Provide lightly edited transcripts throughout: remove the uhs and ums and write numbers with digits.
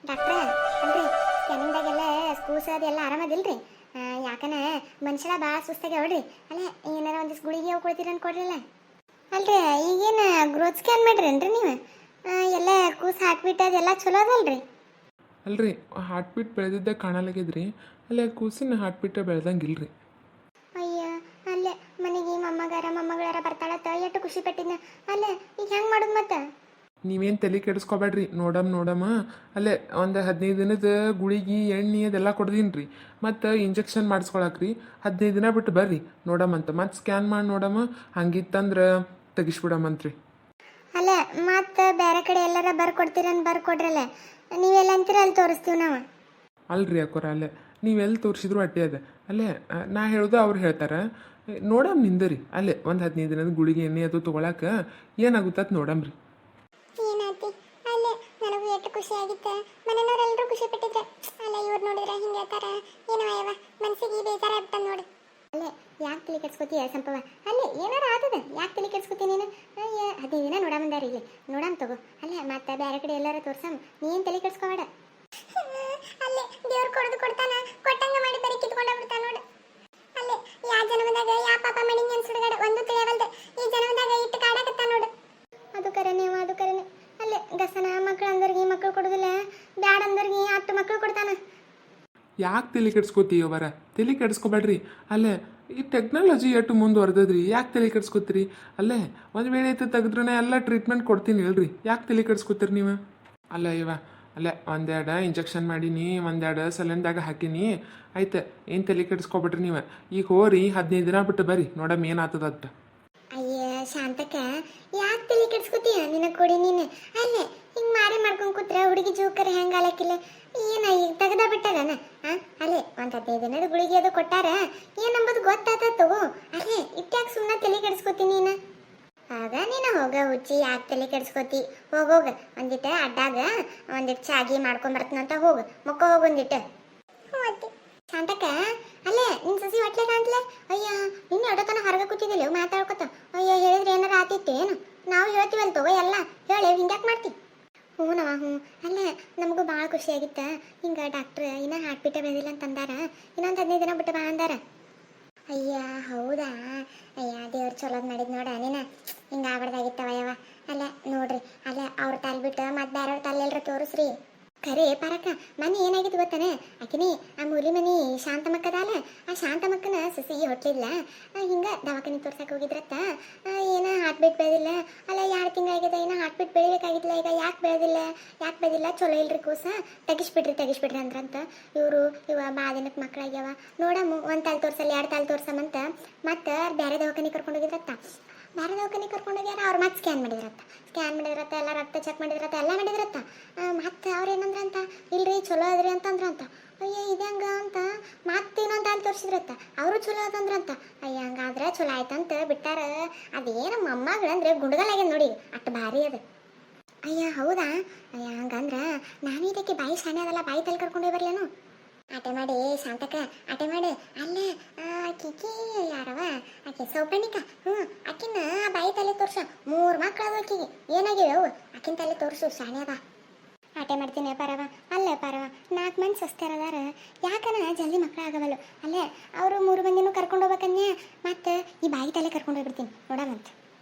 ಡಾಕ್ಟ್ರ ಅಲ್ರಿ ಸ್ಕ್ಯಾನಿಂಗ್ದಾಗೆಲ್ಲ ಸ್ಕೂಸ್ ಅದೆಲ್ಲ ಆರಾಮದಿಲ್ರಿ? ಯಾಕನ ಮನುಷ್ಯರ ಭಾಳ ಸುಸ್ತಾಗ್ಯಾವಳ್ರಿ. ಅಲ್ಲ ಏನಾರ ಒಂದಿಷ್ಟು ಗುಳಿಗೆ ಅವು ಕೊಡ್ತೀರಿ ಕೊಡ್ರಿಲ್ಲ. ಅಲ್ರಿ ಈಗೇನು ಗ್ರೋತ್ ಸ್ಕ್ಯಾನ್ ಮಾಡ್ರೇನ್ರಿ ನೀವು? ಎಲ್ಲ ಕೂಸ್ ಹಾಕ್ಬಿಟ್ಟು ಅದೆಲ್ಲ ಚಲೋ ಅದಲ್ರಿ? ಅಲ್ರಿ ಹಾರ್ಟ್ ಬೀಟ್ ಬೆಳೆದಿದ್ದ ಕಾಣಲಾಗಿದ್ರಿ. ಅಲ್ಲೇ ಕೂಸಿನ ಹಾರ್ಟ್ ಬೀಟ್ ಬೆಳೆದಂಗಿಲ್ರಿ. ಅಯ್ಯ ಅಲ್ಲೇ ಮನೆಗೆ ಮೊಮ್ಮಗಳಾರ ಬರ್ತಾಳತ್ತ ಎಷ್ಟು ಖುಷಿ ಪಟ್ಟಿದ್ನ. ಅಲ್ಲೇ ಈಗ ಹೆಂಗೆ ಮಾಡೋದು ಮತ್ತೆ? ನೀವೇನು ತಲೆ ಕೆಡಿಸ್ಕೊಬೇಡ್ರಿ. ನೋಡಮ್ಮ ಅಲ್ಲೇ ಒಂದು 15 ದಿನದ ಗುಳಿಗೆ ಎಣ್ಣೆ ಅದೆಲ್ಲ ಕೊಡ್ದೀನಿ ರೀ. ಮತ್ತು ಇಂಜೆಕ್ಷನ್ ಮಾಡಿಸ್ಕೊಳಕ್ರಿ 15 ದಿನ ಬಿಟ್ಟು ಬರ್ರಿ ನೋಡಮ್ಮಂತ. ಮತ್ತು ಸ್ಕ್ಯಾನ್ ಮಾಡಿ ನೋಡಮ್ಮ, ಹಂಗಿತ್ತಂದ್ರೆ ತೆಗಿಸ್ಬಿಡಮ್ಮಂತ್ರಿ. ಅಲ್ಲ ಮತ್ತೆ ಬೇರೆ ಕಡೆ ಎಲ್ಲಾರ ಬರ್ಕೊಡ್ತೀರನ್ ಬರ್ಕೊಡ್ರಲ್ಲ. ನೀವೆಲ್ಲ ಅಂತೀರ ಅಲ್ಲಿ ತೋರಿಸ್ತೀವಿ ನಾವು. ಅಲ್ರಿ ಅಕ್ಕೋರ ಅಲ್ಲೇ ನೀವೆಲ್ಲಿ ತೋರಿಸಿದ್ರು ಅಡ್ಡಿ ಅದ. ಅಲ್ಲೇ ನಾ ಹೇಳೋದು ಅವ್ರು ಹೇಳ್ತಾರೆ. ನೋಡಮ್ಮ ನಿಂದರಿ ಅಲ್ಲೇ ಒಂದು 15 ದಿನದ ಗುಳಿಗೆ ಎಣ್ಣೆ ಅದು ತೊಗೊಳಕ್ಕೆ ಏನಾಗುತ್ತತ್ ನೋಡಮ್ರಿ. ಏನಾಯ್ತಿ ಅಲ್ಲೇ ನನಗೂ ಎಷ್ಟು ಖುಷಿ ಆಗಿತ್ತು. ಮನೆಯವರೆಲ್ಲರೂ ಖುಷಿ ಪಟ್ಟಿದ್ರೆ. ಅಲ್ಲ ಇವ್ರು ನೋಡಿದ್ರೆ ಹಿಂಗೆ ಹೇಳ್ತಾರ ಏನೋ ಅಯ್ಯವ ಮನಸ್ಸಿಗೆ ಬೇಜಾರ ಆಗ್ಬಿಟ್ಟ ನೋಡಿ. ಅಲ್ಲೇ ಯಾಕೆ ತಲೆ ಕೆಡ್ಸ್ಕೊತೀಯ ಸಂಪವ? ಅಲ್ಲೇ ಏನಾರ ಆತದ ಯಾಕೆ ತಲೆ ಕೆಡ್ಸ್ಕೊತೀಯ ನೀನು? 15 ದಿನ ನೋಡಾಮಂದಾರ ಇಲ್ಲಿ ನೋಡಾಮ್ ತಗೋ. ಅಲ್ಲೇ ಮತ್ತೆ ಬೇರೆ ಕಡೆ ಎಲ್ಲಾರ ತೋರ್ಸಮ್, ನೀನು ತಲೆ ಕೆಡ್ಸ್ಕೊಬೇಡ. ಅಲ್ಲೇ ದೇವ್ರು ಕೊಡೋದು ಕೊಡ್ತಾನ, ಕೊಟ್ಟಂಗ ಮಾಡಿ ಬರೀ ಕಿತ್ಕೊಂಡ ಬಿಡ್ತಾನ ನೋಡು. ಅಲ್ಲೇ ಯಾವ ಜನ್ಮದಾಗ ಯಾವ ಪಾಪ ಮಾಡಿಂಗ್ ಅನ್ಸುಡುಗಾಡ ಒಂದು ತಿಳಿಯವಲ್ದೆ ಈ ಜನ್ಮದಾಗ ಇಟ್ಟು ಕಾಡಕತ್ತ ನೋಡು. ಅದು ಕರೆನೇ ಅದು ಕರೆನೇ. ಅಲ್ಲೇ ಗಸನ ಮಕ್ಳು ಅಂದರ್ಗಿ ಮಕ್ಳು ಕೊಡೋದಿಲ್ಲ, ಬ್ಯಾಡ ಅಂದರ್ಗಿ 10 ಮಕ್ಳು ಕೊಡ್ತಾನ. ಯಾಕೆ ತಲೆ ಕೆಡ್ಸ್ಕೊತೀವಿ ಅವರ? ತಲೆ ಕೆಡಿಸ್ಕೊಬೇಡ್ರಿ. ಅಲ್ಲೇ ಈ ಟೆಕ್ನಾಲಜಿ ಎಷ್ಟು ಮುಂದುವರೆದ್ರಿ, ಯಾಕೆ ತಲೆ ಕೆಡ್ಸ್ಕೊತೀರಿ? ಅಲ್ಲೇ ಒಂದು ವೇಳೆ ಐತೆ ತೆಗೆದ್ರೆ ಎಲ್ಲ ಟ್ರೀಟ್ಮೆಂಟ್ ಕೊಡ್ತೀನಿ ಹೇಳ್ರಿ. ಯಾಕೆ ತಲೆ ಕೆಡ್ಸ್ಕೊತೀರಿ ನೀವು? ಅಲ್ಲ ಅಲ್ಲೇ ಒಂದೆರಡು ಇಂಜೆಕ್ಷನ್ ಮಾಡೀನಿ, ಒಂದೆರಡು ಸಲನ್ದಾಗ ಹಾಕೀನಿ, ಆಯ್ತು. ಏನು ತಲೆ ಕೆಡಿಸ್ಕೊಬಿಟ್ರಿ ನೀವು. ಈಗ ಹೋರಿ 15 ದಿನ ಬಿಟ್ಟು ಬರ್ರಿ ನೋಡಮ್ಮ ಏನಾಗ್ತದ ಅಂತ. ಅಯ್ಯ ಶಾಂತಕ್ಕ ಯಾಕೆ ತಲೆ ಕೆಡ್ಸ್ಕೊತೀಯ? ನಿನ್ನ ಕೊಡಿ ನೀನು. ಅಲ್ಲೇ ಹಿಂಗೆ ಮಾರಿ ಮಾಡ್ಕೊಂಡು ಕೂತ್ರೆ ಹುಡುಗಿ ಜೋಕರ್ ಹೆಂಗೆ ಆಲಕ್ಕಿಲ್ಲ. ಏನ ಈಗ ತೆಗ್ದ ಬಿಟ್ಟಾರನ? ಅಲ್ಲೇ ಒಂದು 15 ದಿನದ ಗುಳಿಗೆ ಅದು ಕೊಟ್ಟಾರ, ಏನಂಬುದು ಗೊತ್ತಾತ ತಗೋ. ಅಲ್ಲೇ ಇಟ್ಟ್ಯಾಕೆ ಸುಮ್ಮನೆ ತಲೆ ಕೆಡ್ಸ್ಕೊತೀನಿ ನೀನು? ಆಗ ನೀನು ಹೋಗ ಹುಚ್ಚಿ, ಯಾಕೆ ತಲೆ ಕೆಡ್ಸ್ಕೊತಿ? ಹೋಗೋಗ ಒಂದಿಟ್ಟು ಅಡ್ಡಾಗ ಒಂದಿಟ್ಟು ಚಾಗಿ ಮಾಡ್ಕೊಂಬರ್ತನಂತ ಹೋಗು, ಮಕ್ಕ ಹೋಗು ಒಂದಿಟ್ಟು. ಶಾಂತಕ್ಕ ಅಲ್ಲೇ ನಿನ್ನ ಸಸಿ ಹೊಟ್ಲೆ ಕಾಣ್ತಲೆ. ಅಯ್ಯ ನಿನ್ನ ಅಡತನ ಹೊರಗೆ ಕೂತಿದ್ದಿಲ್ಲ ಮಾತಾಡ್ಕೊತ. ಅಯ್ಯ ಹೇಳಿದ್ರೆ ಏನಾರ ಆತಿತ್ತು ಏನು? ನಾವು ಹೇಳ್ತೀವಲ್ಲ ತಗೋ ಎಲ್ಲ ಹೇಳಿ ಹಿಂಗ್ಯಾಕೆ ಮಾಡ್ತಿ? ಹ್ಞೂ ಅಲ್ಲೇ ನಮಗೂ ಭಾಳ ಖುಷಿಯಾಗಿತ್ತು. ಹಿಂಗೆ ಡಾಕ್ಟ್ರ್ ಇನ್ನೂ ಹಾರ್ಟ್ ಬೀಟ ಬಂದಿಲ್ಲ ಅಂತಂದಾರ, ಇನ್ನೊಂದು 15 ದಿನ ಬಿಟ್ಟು ಬಾ ಅಂದಾರ. ಅಯ್ಯ ಹೌದಾ? ಅಯ್ಯ ದೇವ್ರು ಚಲೋದು ಮಾಡಿದ್ ನೋಡ. ನೀನು ಹಿಂಗೆ ಆಗ್ಬಾರ್ದಾಗಿತ್ತವಯ್ಯವ. ಅಲ್ಲ ನೋಡ್ರಿ ಅಲ್ಲ ಅವ್ರ ತಾಲ್ ಬಿಟ್ಟು ಮತ್ತೆ ಬೇರೆಯವ್ರ ತಾಲ್ ಎಲ್ರ ತೋರಿಸ್ರಿ. ಖರೆ ಪರಕ್ಕ ಮನೆ ಏನಾಗಿತ್ತು ಗೊತ್ತಾನೆ? ಆಕಿನಿ ಆ ಮೂಲಿ ಮನಿ ಶಾಂತಮಕ್ಕದಲ್ಲ, ಆ ಶಾಂತಮಕ್ಕನ ಸಸಿ ಹೊಟ್ಲಿಲ್ಲ. ಹಿಂಗೆ ದವಾಖಾನೆ ತೋರ್ಸಕ್ಕೆ ಹೋಗಿದ್ರತ್ತ. ಏನೋ ಹಾರ್ಟ್ ಬೀಟ್ ಬೆಳೆದಿಲ್ಲ. ಅಲ್ಲ 2 ತಿಂಗಳಾಗಿದೆ, ಏನೋ ಹಾರ್ಟ್ ಬೀಟ್ ಬೆಳಿಬೇಕಾಗಿತ್ತಲ್ಲ. ಈಗ ಯಾಕೆ ಬೆಳೆದಿಲ್ಲ ಚಲೋ ಇಲ್ರಿ ಕೂಸ, ತೆಗಿಸ್ಬಿಡ್ರಿ ಅಂದ್ರಂತ. ಇವ ಬಾ ದಿನಕ್ಕೆ ಮಕ್ಕಳಾಗ್ಯಾವ ನೋಡಮ್ಮ, ಒಂದು ತಾಲು ತೋರ್ಸಲ್ಲ 2 ತಾಲು ತೋರ್ಸಮಂತ ಮತ್ತೆ ಬೇರೆ ದವಾಖಾನೆ ಕರ್ಕೊಂಡೋಗಿದ್ರತ್ತ. ಬೇರೆ ದವಾಖಾನೆ ಕರ್ಕೊಂಡೋಗ್ಯಾರ. ಅವ್ರು ಮತ್ತೆ ಸ್ಕ್ಯಾನ್ ಮಾಡಿದ್ರತ್ತ, ಎಲ್ಲ ರಕ್ತ ಚೆಕ್ ಮಾಡಿದ್ರತ್ತ, ಎಲ್ಲ ಮಾಡಿದ್ರತ್ತ. ಮತ್ತೆ ಅವ್ರು ಏನಂದ್ರಂತ, ಇಲ್ರಿ ಚಲೋ ಅದ್ರಿ ಅಂತಂದ್ರಂತ. ಅಯ್ಯ ಇದಂಗ ಅಂತ ಮತ್ತೆ ಇನ್ನೊಂದು ತಾಲು ತೋರಿಸಿದ್ರತ್ತ, ಅವರು ಚಲೋ ಅದಂದ್ರಂತ. ಅಯ್ಯ ಹಂಗಾದ್ರೆ ಚಲೋ ಆಯ್ತಂತ ಬಿಟ್ಟಾರ. ಅದೇನು ಮೊಮ್ಮಗಳಂದ್ರೆ ಗುಂಡಗಲಾಗ್ಯದ ನೋಡಿ, ಅಷ್ಟು ಭಾರಿ ಅದು. ಅಯ್ಯ ಹೌದಾ? ಅಯ್ಯ ಹಂಗಂದ್ರೆ ನಾನು ಇದಕ್ಕೆ ಬಾಯಿ ಶಾಣೆ ಅದಲ್ಲ, ಬಾಯಿ ತಲೆ ಕರ್ಕೊಂಡೇ ಬರ್ಲೇನು? ಆಟೆ ಮಾಡಿ ಶಾಂತಕ್ಕ, ಆಟೆ ಮಾಡಿ. ಅಲ್ಲೇ ಆಕಿಕಿ ಯಾರವ ಆಕೆ ಸೌಪರ್ಣಿಕ. ಆಕಿನ ಬಾಯಿ ತಲೆ ತೋರ್ಸು. 3 ಮಕ್ಕಳು ಆಕಿಗೆ ಏನಾಗಿವೆ ಅವು, ಆಕಿನ ತಲೆ ತೋರಿಸು ಶಾಣೆ ಅದ. ಆಟೆ ಮಾಡ್ತೀನಿ ಪರವ. ಅಲ್ಲೇ ಪರವ 4 ಮಂದಿ ಸಸ್ತಾರದಾರ, ಯಾಕನ ಜಲ್ದಿ ಮಕ್ಕಳು ಆಗವಲ್ಲ. ಅಲ್ಲೇ ಅವರು 3 ಮಂದಿನೂ ಕರ್ಕೊಂಡು ಹೋಗ್ಬೇಕನ್ಯ, ಮತ್ತೆ ಈ ಬಾಯಿ ತಲೆ ಕರ್ಕೊಂಡು ಹೋಗ್ಬಿಡ್ತೀನಿ ನೋಡಮಂತ.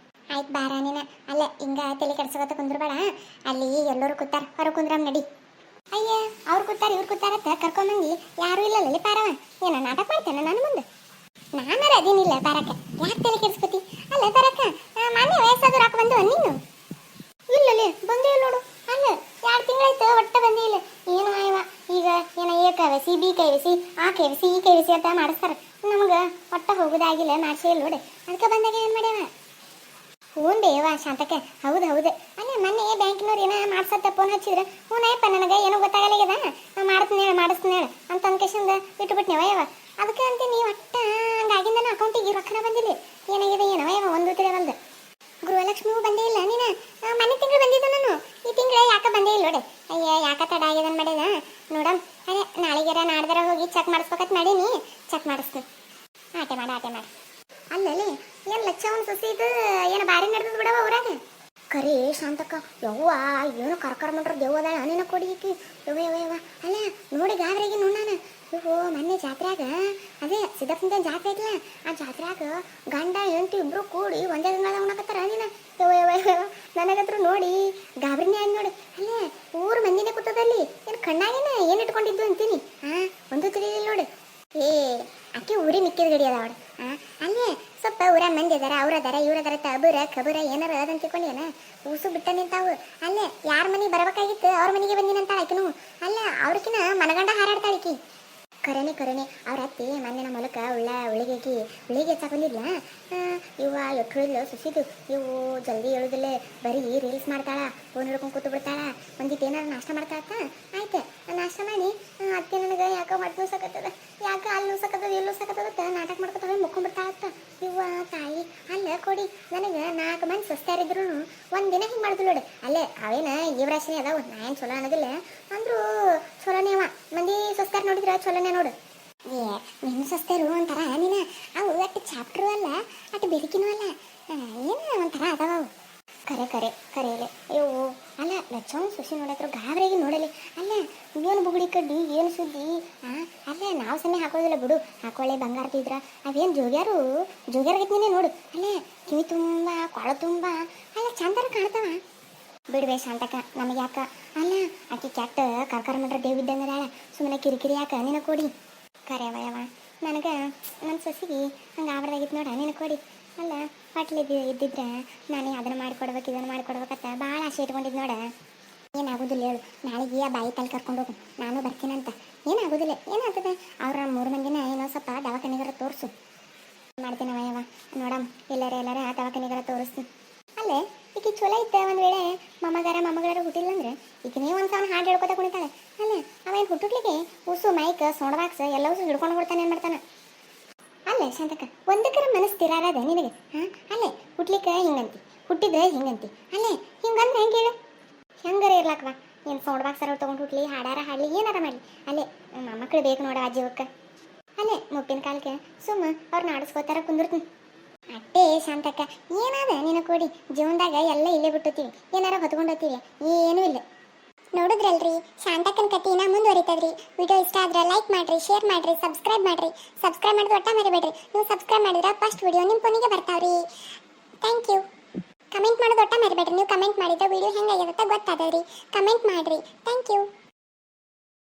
ಆಯ್ತು ಬಾರ ನೀನು. ಅಲ್ಲೇ ಹಿಂಗ ತಲೆ ಕೆಡ್ಸೋಗತ್ತ ಕುಂದ್ರಬೇಡ. ಅಲ್ಲಿ ಎಲ್ಲರೂ ಕೂತಾರ, ಹೊರ ಕುಂದ್ರಮ್ ನಡಿ. ಅಯ್ಯ ಅವ್ರು ಕೂತಾರ ಇವ್ರು ಕೂತಾರತ್ತ ಕರ್ಕೊಂಬಂದು ಯಾರು ಇಲ್ಲಲ್ಲಿ ಪಾರವ. ಏನೋ ನಾಟಕ ಮಾಡ್ತೇನೆ ನಾನು ಮುಂದೆ? ನಾನಾರ ಅದೇನಿಲ್ಲ ಪಾರಕ್ಕ, ಯಾಕೆ ತಲೆ ಕೆಡಿಸ್ಕೊತಿ? ಅಲ್ಲ ಪಾರಕ್ಕ ಮೊನ್ನೆ ವಯಸ್ಸಾದ್ರು ಹಾಕಿ ಬಂದು ನೀನು ಇಲ್ಲಲ್ಲಿ ಬಂದೇ ನೋಡು. ಅಲ್ಲ 2 ತಿಂಗಳಾಯ್ತು ಒಟ್ಟ ಬಂದೇ ಇಲ್ಲ. ಏನು ಆಯವ ಈಗ ಏನೋ KYC B KYC ಆ KYC ಈ KYC ಅಂತ ಮಾಡಿಸ್ತಾರೆ. ನಮ್ಗೆ ಒಟ್ಟ ಹೋಗೋದಾಗಿಲ್ಲ, ಮಾಡಿಸೇ ಇಲ್ಲ ನೋಡಿ. ಅದಕ್ಕೆ ಬಂದಾಗ ಏನು ಮಾಡ್ಯಾವ? ಹ್ಞೂ ದೇವ ಶಾಂತಕ್ಕೆ ಹೌದು. ಅಲ್ಲೇ ಮೊನ್ನೆ ಬ್ಯಾಂಕಿನವ್ರು ಏನೋ ಮಾಡ್ಸತ್ತ ಫೋನ್ ಹಚ್ಚಿದ್ರೆ, ಹ್ಞೂನಯ್ಯಪ್ಪ ನನಗೆ ಏನೋ ಗೊತ್ತಾಗಲ್ಲಾಗ್ಯದ, ಮಾಡಿಸ್ತೀನಿ ಹೇಳು ಅಂತ ಅನ್ಕೇಶಂದ ಇಟ್ಟುಬಿಟ್ನೇವಯ್ಯವ. ಅದಕ್ಕೆ ಅಂತೀನಿ ಒಟ್ಟ ಹಂಗಾಗಿಂದ ಅಕೌಂಟಿಗೆ ರೊಕ್ಕನ ಬಂದಿಲ್ಲ. ಏನಾಗಿದೆ ಏನವಯ್ಯವ ಒಂದು ತಿಳಿವಲ್ದು. ಗೃಹಲಕ್ಷ್ಮಿಗೂ ಬಂದೇ ಇಲ್ಲ. ನೀನು ಮೊನ್ನೆ ತಿಂಗಳು ಬಂದಿದ್ದು, ನಾನು ಈ ತಿಂಗಳು ಯಾಕೆ ಬಂದೇ ಇಲ್ಲ ನೋಡಿ. ಅಯ್ಯ ಯಾಕೆ ತಡ ಆಗ್ಯದನ್ ಮಾಡಿದ ನೋಡಮ್. ಅದೇ ನಾಳೆಗೆರ ನಾಡ್ದಾರ ಹೋಗಿ ಚೆಕ್ ಮಾಡಿಸ್ಬೇಕತ್ ಮಾಡೀನಿ, ಚೆಕ್ ಮಾಡಿಸ್ತೀನಿ. ಆಟೆ ಮಾಡಿ. ಅಲ್ಲಲ್ಲಿ ಏನು ಲಕ್ಷ ಒಂದು ಸಸಿ ಇದು ಏನು ಭಾರಿ ನಡೆದು ಬಿಡವ ಊರಾಗ. ಕರೆ ಶಾಂತಕ್ಕ ಯವ್ವ ಏನು ಕರ್ಕರ ಮಾಡ್ರ ದೆವ್ವ ಅದ ನಿನ್ನ ಕೊಡಿಕಿ ಯವ್ವ ಯವ್ವ ಯವ್ವ ಅಲ್ಲ ನೋಡಿ ಗಾಬರಿಗೆ ನೋಡಾನ ಇವು ಮೊನ್ನೆ ಜಾತ್ರೆಯಾಗ ಅದೇ ಸಿದ್ದಪ್ಪನ ಜಾತ್ರೆ ಐತಲ್ಲ ಆ ಜಾತ್ರೆಯಾಗ ಗಂಡ ಹೆಂಡತಿ ಇಬ್ರು ಕೂಡಿ ಒಂದೇ ದಿನದಾಗ ಉಣ್ಣಕತ್ತಾರ ನೀನು ಯವ್ವ ಯವ್ವ ಯವ್ವ ನನಗತ್ರ ನೋಡಿ ಗಾಬರಿನೇ ಆಯ್ತು ನೋಡಿ ಅಲ್ಲೇ ಊರು ಮಂದಿನೇ ಕೂತದಲ್ಲಿ ಏನು ಕಣ್ಣಾಗೇನ ಏನು ಇಟ್ಕೊಂಡಿದ್ದು ಅಂತೀನಿ ಒಂದು ತಿಳಿಲಿಲ್ಲ ನೋಡಿ ಏ ಅಕ್ಕಿ ಊರಿ ಮಿಕ್ಕಿದ ಗಡಿ ಅದ ಅವಳು ಅಲ್ಲೇ ಸ್ವಲ್ಪ ಊರ ಮಂದಿ ಅದಾರ ಅವ್ರ ಅದಾರ ಇವ್ರ ಅದಾರ ತಬುರ ಕಬುರ ಏನಾರ ಅದಂತ ತಿಳ್ಕೊಂಡೇನ ಊಸು ಬಿಟ್ಟ ನಿಂತಾವು ಅಲ್ಲೇ ಯಾರ ಮನೆಗೆ ಬರಬೇಕಾಗಿತ್ತು ಅವ್ರ ಮನೆಗೆ ಬಂದಿನಂತ ಆಕಿನು ಅಲ್ಲೇ ಅವ್ರಕಿನ ಮನಗಂಡ ಹಾರಾಡ್ತಾಳಿಕಿ ಕರೆನೆ ಅವ್ರ ಅತ್ತಿ ಮೊನ್ನೆ ನಮ್ಮ ಹೊಲಕ್ಕೆ ಉಳಿಗೆ ಹೆಚ್ಚಾಕ ಬಂದಿದ್ಲ ಇವ ಎಟ್ಟುಳಿದ್ಲು ಸುಸಿದು ಇವು ಜಲ್ದಿ ಹೇಳುದಿಲ್ಲ ಬರೀ ರೀಲ್ಸ್ ಮಾಡ್ತಾಳ ಫೋನ್ ಹಿಡ್ಕೊಂಡು ಕೂತು ಬಿಡ್ತಾಳ ಒಂದಿಟ್ಟು ಏನಾರು ನಾಷ್ಟ ಮಾಡ್ತಾಳತ್ತ ಆಯ್ತು ನಾಷ್ಟ ಮಾಡಿ ಅತ್ತೆ ನನಗೆ ಯಾಕೆ ಹೊಟ್ಟೆ ನುಸಕತ್ತದ ಯಾಕೆ ಅಲ್ಲಿ ನುಸಕತ್ತದ ಇಲ್ಲಿ ನುಸಕತ್ತದ ನಾಟಕ ಮಾಡ್ಕೊತಾವೆ ಮುಕ್ಕೊಂಡ್ಬಿಡ್ತಾಳತ್ತ ಇವ್ವ ತಾಯಿ ಅಲ್ಲ ಕೊಡಿ ನನಗೆ 4 ಮಂದಿ ಸಸ್ತಾರಿದ್ರು ಒಂದಿನ ಹಿಂಗೆ ಮಾಡಿದ್ಲು ನೋಡಿ ಅಲ್ಲೇ ಅವೇನ ಯುವರಾಶಿನಿ ಅದಾವ ನಾ ಏನು ಚಲೋ ಅನ್ನೋದಿಲ್ಲ ಅಂದ್ರೂ ಚಲೋನೇ ಅವ ಮಂದಿ ಸಸ್ತಾರ ನೋಡಿದ್ರೆ ಚಲೋನೇ ನೋಡು ಏ ನಿನ್ನ ಸಸ್ತಾರು ಒಂಥರ ನೀನ ಅವು ಅಟ್ಟು ಚಾಪ್ಟ್ರು ಅಲ್ಲ ಅಟ್ಟು ಬೆರಿಕಿನೂ ಅಲ್ಲ ಏನು ಒಂಥರ ಅದಾವ ಅವು ಕರೆ ಅಯ್ಯೋ ಅಲ್ಲ ಲಚ್ಚವನು ಸುಶಿ ನೋಡತ್ರ ಗಾಬರಿಗೆ ನೋಡಲಿ ಅಲ್ಲ ಏನು ಬುಗುಡಿ ಕಡ್ಡಿ ಏನು ಸುದ್ದಿ ಅಲ್ಲ ನಾವು ಸನ್ನೆ ಹಾಕೋದಿಲ್ಲ ಬಿಡು ಹಾಕೊಳ್ಳೆ ಬಂಗಾರತಿದ್ರ ಅವೇನು ಜೋಗ್ಯಾರ್ಗತ್ನೇ ನೋಡು ಅಲ್ಲೇ ಕಿವಿ ತುಂಬ ಕೊಳ ತುಂಬ ಅಲ್ಲ ಚಂದರ ಕಾಣ್ತಾವ ಬಿಡ್ಬೇ ಶಾಂತಕ ನಮಗೆ ಯಾಕ ಅಲ್ಲ ಆಕಿ ಕ್ಯಾಟ್ ಕರ್ಕರ ಮಾಡ್ರ ದೇವಿದ್ದಂಗ ಸುಮ್ಮನೆ ಕಿರಿಕಿರಿ ಯಾಕ ನಿನ್ನ ಕೊಡಿ ಕರೆ ವಯವ ನನಗೆ ನನ್ನ ಸೊಸಿಗೆ ಹಂಗೆ ಆಬ್ರದಾಗಿತ್ತು ನೋಡ ನಿನ್ನ ಕೊಡಿ ಅಲ್ಲ ಪಟ್ಲಿದ್ದು ಇದ್ದಿದ್ರೆ ನಾನು ಅದನ್ನು ಮಾಡಿಕೊಡ್ಬೇಕು ಇದನ್ನು ಮಾಡಿಕೊಡ್ಬೇಕತ್ತ ಭಾಳ ಆಸೆ ಇಟ್ಕೊಂಡಿದ್ದು ನೋಡ ಏನಾಗೋದಿಲ್ಲ ಹೇಳು ನಾಳೆಗೆ ಆ ಬಾಯಿ ತಲೆ ಕರ್ಕೊಂಡು ಹೋಗು ನಾನು ಬರ್ತೀನಂತ ಏನಾಗೋದಿಲ್ಲ ಏನಾಗ್ತದೆ ಅವ್ರ 3 ಮಂದಿನ ಏನೋ ಸ್ವಲ್ಪ ದವಾಖಾನೆಗಾರ ತೋರಿಸು ಮಾಡ್ತೀನಿ ವಯವ ನೋಡಮ್ಮ ಎಲ್ಲಾರ ದವಾಖಾನೆಗಾರ ತೋರಿಸ್ತೀನಿ ಅಲ್ಲೇ ಈಕೆ ಚಲೋ ಇದ್ದ ಒಂದು ವೇಳೆ ಮೊಮ್ಮಗಾರ ಹುಟ್ಟಿಲ್ಲ ಅಂದ್ರೆ ಈಗ ನೀವು ಒಂದು ಸಾವನ್ನ ಹಾಡು ಹೇಳ್ಕೊತಾ ಕುಣಿತಾಳೆ ಅಲ್ಲೇ ಅವೇನು ಹುಟ್ಟುಟ್ಲಿಕ್ಕೆ ಉಸು ಮೈಕ್ ಸೌಂಡ್ ಬಾಕ್ಸ್ ಎಲ್ಲವೂ ಹಿಡ್ಕೊಂಡು ಬಿಡ್ತಾನೆ ಏನು ಮಾಡ್ತಾನೆ ಅಲ್ಲೇ ಶಾಂತಕ್ಕ ಒಂದಕ್ಕರ ಮನಸ್ಸು ತಿರಾರದ ನಿನಗೆ ಅಲ್ಲೇ ಹುಟ್ಲಿಕ್ಕೆ ಹಿಂಗಂತಿ ಹುಟ್ಟಿದ್ರೆ ಹಿಂಗಂತಿ ಅಲ್ಲೇ ಹಿಂಗಂದ್ರೆ ಹೆಂಗೆ ಹೇಳು ಹೆಂಗಾರ ಇರ್ಲಾಕ್ವಾ ಏನು ಸೌಂಡ್ ಬಾಕ್ಸ್ ಅವ್ರು ತೊಗೊಂಡು ಹುಟ್ಲಿ ಹಾಡಾರ ಹಾಡಲಿ ಏನಾರ ಮಾಡಲಿ ಅಲ್ಲೇ ಮಕ್ಕಳು ಬೇಕು ನೋಡ ಆ ಜೀವಕ್ಕೆ ಅಲ್ಲೇ ಮುಪ್ಪಿನ ಕಾಲಕ್ಕೆ ಸುಮ್ಮ ಅವ್ರನ್ನ ಆಡಿಸ್ಕೋತಾರ ಕುಂದಿರ್ತೀನಿ ಅಟ್ಟೆ ಶಾಂತಕ್ಕ ಏನಾದ ನಿನ್ನ ಕೊಡಿ ಜೀವನದಾಗ ಎಲ್ಲ ಇಲ್ಲೇ ಬಿಟ್ಟುತ್ತೀವಿ ಏನಾರ ಹೊತ್ಕೊಂಡು ಹೋಗ್ತೀವಿ ಏನೂ ಇಲ್ಲ ನೋಡಿದ್ರಲ್ರಿ ಶಾಂತಕ್ಕನ ಕಥೆನ ಮುಂದುವರಿತದ್ರಿ ವಿಡಿಯೋ ಇಷ್ಟ ಆದ್ರೆ ಲೈಕ್ ಮಾಡ್ರಿ ಶೇರ್ ಮಾಡ್ರಿ ಸಬ್ಸ್ಕ್ರೈಬ್ ಮಾಡಿದ್ರೆ ಒಟ್ಟ ಮರಿಬೇಡ್ರಿ ನೀವು ಸಬ್ಸ್ಕ್ರೈಬ್ ಮಾಡಿದ್ರೆ ಫಸ್ಟ್ ವಿಡಿಯೋ ನಿಮ್ಮ ಫೋನಿಗೆ ಬರ್ತಾವ್ರಿ ಥ್ಯಾಂಕ್ ಯು ಕಮೆಂಟ್ ಮಾಡೋದು ಒಟ್ಟ ಮರಿಬೇಡ್ರಿ ನೀವು ಕಮೆಂಟ್ ಮಾಡಿದ್ರೆ ವಿಡಿಯೋ ಹೆಂಗಾಗಿರುತ್ತೆ ಗೊತ್ತಾದವ್ರಿ ಕಮೆಂಟ್ ಮಾಡ್ರಿ ಥ್ಯಾಂಕ್ ಯು